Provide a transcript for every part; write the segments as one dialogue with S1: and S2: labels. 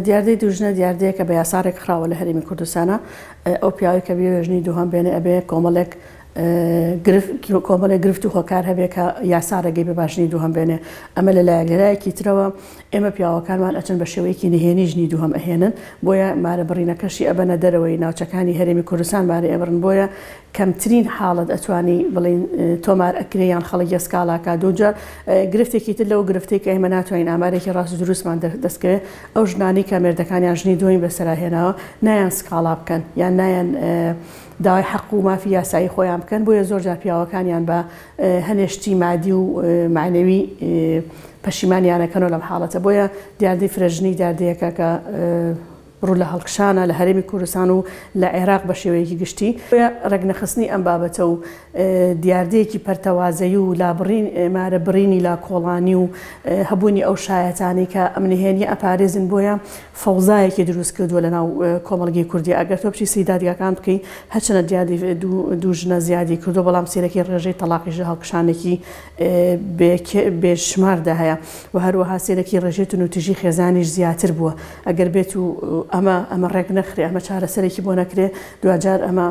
S1: دیاردەی دوژنە دیاردەیە کە بە یاسارێک خراوە لە هەرێمی کوردستانە ئەو پیاوەی کە بێژنی دووهەم بێنێ ئەبێ کۆمەڵێک کۆمەڵێک گرفت و خۆکار هەبێت کە یاسارەگەی بە باشنی دووهەم بێنێ ئەمە لەلایەک لەلایەکی ترەوە ئێمە پیاوەکانمان ئەچن بە شێوەیەکی نهێنی ژنی دووهەم ئەهێنن بۆیە مارە بڕینەکەشی ئەبەنە دەرەوەی ناوچەکانی هەرێمی کوردستان مارە ئێبرن بۆیە کەمترین حاڵەت ئەتوانی بڵین تۆمار ئەکرێ یان خەڵک یەسکاڵاکە دووجار گرفتێکی تر لەو گرفتەی کە ئێمە ناتوانین ئامارێکی ڕاست و دروستمان دەستکەوێت ئەو ژنانی کە مێردەکانیان ژنی دووەمی بەسەراهێناوە نایان سکاڵا بکەن یان نایان داوای حەق و مافی یاسایی خۆیان بکەن بۆیە زۆرجار پیاوەکانیان بە هەنێشتی مادی و معنەوی پەشیمانیانەکەنەوە لەم حاڵەتە بۆیە دیاردەی فرەژنی دیاردەیەکە کە ڕوو لە هەڵکشانە لە هەرێمی کوردستان و لە عێراق بە شێوەیەکی گشتی ڕێگنەخستنی ئەم بابەتە و دیاردەیەکی پەرتەوازەیی و لابڕین مارە بڕینی لا کۆڵانی و هەبوونی ئەو شایەتانی کە ئەمنهێنی ئەپارێزن بۆیە فەوزایەکی دروست کردووە لە ناو کۆمەڵگەی کوردی ئەگەر تۆ بچی سەیدادگاکان بکەی هەرچەنە دیاردی دوو ژنە زیادی کردو بەڵام سێرەکی ڕێژەی تەلاقیش هەڵکشانێکی بێشماردا هەیە و هەروەها سێرەکی ڕێژەی تونوتیژی خێزانیش زیاتر بووە ئەگەر بێت و ئەمە ڕێک نەخرێ ئەمە چارەسەرێکی بۆ نەکرێ دوجار ئەمە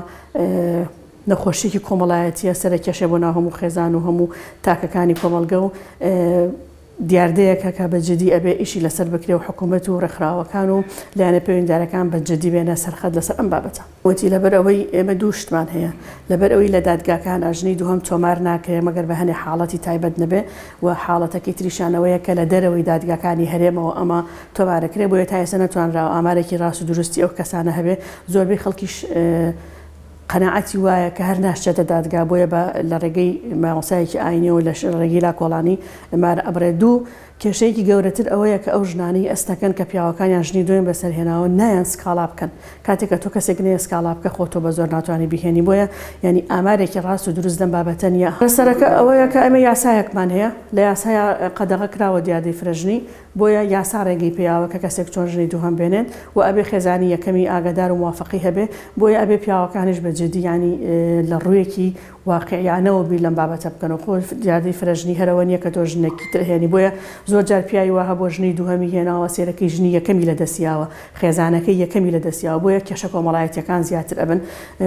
S1: نەخۆشیێکی کۆمەڵایەتیە سەرکێشێ بۆ ناو هەموو خێزان و هەموو تاکەکانی کۆمەلگە و دیاردەیەکە کە بەجددی ئەبێ ئیشی لەسەر بکرێ و حکوومەت و ڕێکخراوەکان و لایەنە پەیوەنددارەکان بەجددی بێنە سەرخەت لەسەر ئەم بابەتە وتی لەبەر ئەوەی ئێمە دوو شتمان هەیە لەبەر ئەوەی لە دادگاکان ئاژنی دووهەم تۆمار ناکرێ مەگەر بە هەنێ حاڵەتی تایبەت نەبێ و حاڵەتەکەی تریشانەوەیە کە لە دەرەوەی دادگاکانی هەرێمەوە ئەمە تۆمارەکرێ بۆیە تا ئێستا نەتوانراوە ئامارێکی ڕاست و دروستی ئەو کەسانە هەبێ زۆربەی خەڵکیش قەناعەتی وایە کە هەر ناشچێتە دادگا بۆیە بە لە ڕێگەی مامۆسایەکی ئاینی و لە ڕێگەی لا کۆڵانی مارە ئەبرێ دوو کێشەیەکی گەورەتر ئەوەیە کە ئەو ژنانی ئەستەکەن کە پیاوەکانیان ژنی دوێن بەسەرهێناوە نایان سکاڵا بکەن کاتێککە تۆ کەسێک نەیە سکاڵا بکە خۆتۆ بە زۆر ناتوانانی بیهێنی بۆیە ینی ئامارێکی ڕاست و دروست دەم بابەتە نیە سەرەکە ئەوەیە کە ئەمە یاسایەکمان هەیە لە یاسایە قەدەغە کراوە دیاردەی فرەژنی بۆیە یاسا ڕێگەی پێیاوە کە کەسێک چۆن ژنی دووهەم بێنێن و ئەبێ خێزانی یەکەمی ئاگادار و موافقی هەبێ بۆیە ئەبێ پیاوەکانیش بەجددی ینی لە ڕوویەکی واقعیانەوە بیر لەم بابەتە بکەن و خۆ دیاردەی فرەژنی هەرەوە نییە کە تۆ ژنێکی ترهێنی بۆیە زۆر جار پیاوی وهە بۆ ژنی دووهەمی هێناوە سێرەکەی ژنی یەکەمی لە دەستیاوە خێزانەکەی یەکەمی لە دەستیاوە بۆیە کێشە کۆمەڵایەتیەکان زیاتر ئەبن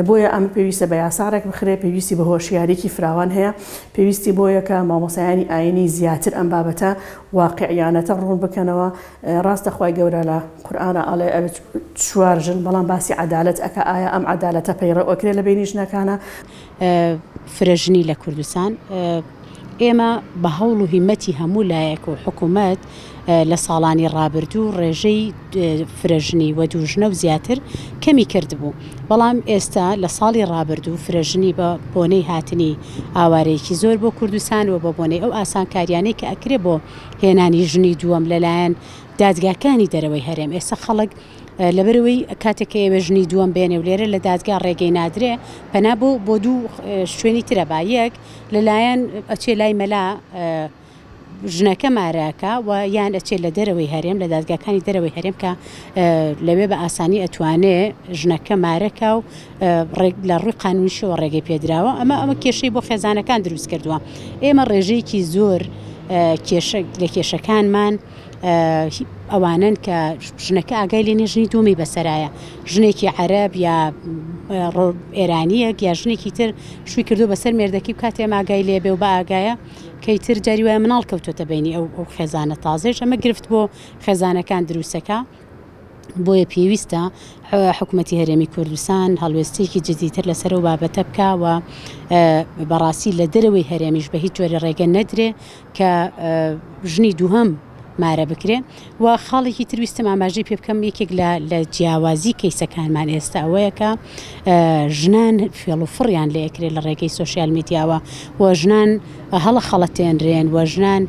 S1: بۆیە ئەم پێویستە بە یاسارێک بخرێ پێویستی بە هۆشیارێکی فراوان هەیە پێویستی بۆیە کە مامۆسایانی ئاینی زیاتر ئەم بابەتە واقعیانەتە ڕوون بکەنەوە ڕاستە خوای گەورە لە قورئانە ئەڵێ ئەبێت چوار ژن بەڵام باسی عەدالەت ئەکە ئایا ئەم عەدالەتە پەیڕەوەکرێ لە بینی ژنەکانە
S2: فرەژنی لە کوردستان ئێمە بە هەوڵ و هیمەتی هەموو لایەک و حکوومەت لە ساڵانی ڕابردوو ڕێژەی فرەژنی و دووژنە و زیاتر کەمی کردبوو بەڵام ئێستا لە ساڵی ڕابردوو فرەژنی بە بۆنەی هاتنی ئاوارەیەکی زۆر بۆ کوردستان و بە بۆنەی ئەو ئاسانکاریانەی کە ئەکرێ بۆ هێنانی ژنی دووەم لەلایەن دادگاکانی دەرەوەی هەرێم ئێستا خەڵک لەبەرەوەی کاتێککە ئێوە ژنی دووەم بێنێ و لێرە لە دادگا ڕێگەی نادرێ پەنا بۆ دوو شوێنی ترە با یەک لەلایەن ئەچێ لای مەلا ژنەکە مارەکە و یان ئەچێت لە دەرەوەی هەرێم لە دادگاکانی دەرەوەی هەرێم کە لەوێ بە ئاسانی ئەتوانێ ژنەکە مارەکە و لە ڕووی قانونیشەوە ڕێگەی پێدراوە ئەمە کێشەی بۆ خێزانەکان دروست کردووە ئێمە ڕێژەیەکی زۆر لە کێشەکانمان ئەوانن کە ژنەکە ئاگای لێنێ ژنی دووەمی بەسەرایە ژنێکی عەرەب یا ئێرانیەک یا ژنێکی تر شووی کردو بەسەر مێردەکەی کاتێ ئاگای لێبێ و بە ئاگایە کەیتر جاری وایە مناڵ کەوتۆتە بینی ئەو خێزانە تازێش ئەمە گرفت بۆ خێزانەکان دروستەکە بۆیە پێویستە حکوومەتی هەرێمی کوردستان هەڵوێستێکی جدیتر لەسەر و بابەتە بکە و بەڕاستی لە دەرەوەی هەرێمیش بە هیچ جۆرە ڕێگە نەدرێ کە ژنی دووهەم مارە بکرێ و خاڵێکی ترویستم ئاماژەی پێ بکەم یەکێک لە جیاوازی کەیسەکانمان ئێستا ئەوەیە کە ژنان فێڵ و فڕیان لێ ئەکرێت لە ڕێگەی سۆشیال میدیاوە و ژنان هەڵە خەڵەتێنرێن و ژنان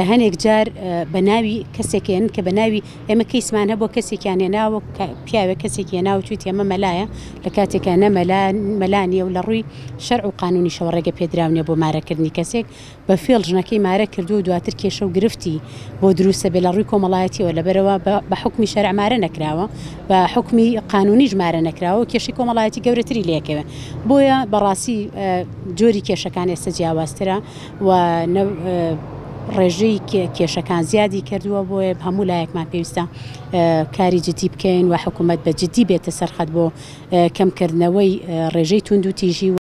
S2: هەنێک جار بە ناوی کەسێکێن کە بە ناوی ئێمە کەیسمان هەبووە کەسێکیان هێناوە پیاوێک کەسێکی هێناوە تویت ئێمە مەلایە لە کاتێکە نەمەلانیە و لە ڕووی شەرع و قانونی شەوە ڕێگە پێدراونێ بۆ مارەکردنی کەسێک بە فێڵ ژنەکەی مارە کردو و دواتر کێشە و گرفتی بۆ دروستە بێ لە ڕووی کۆمەڵایەتیەوە لەبەرەوە بە حکمی شەرع مارە نەکراوە بە حکمی قانونی ژمارە نەکراوە و کێشی کۆمەڵایەتی گەورەتری لێکەوێ بۆیە بەڕاستی جۆری کێشەکان ئێستا جیاوازترە و ڕێژەی کێشەکان زیادی کردووە بۆیە هەموو لایەکمان پێویستە کاری جدی بکەین و حکوومەت بە جدی بێتە سەرخەت بۆ کەمکردنەوەی ڕێژەی توند و تیژی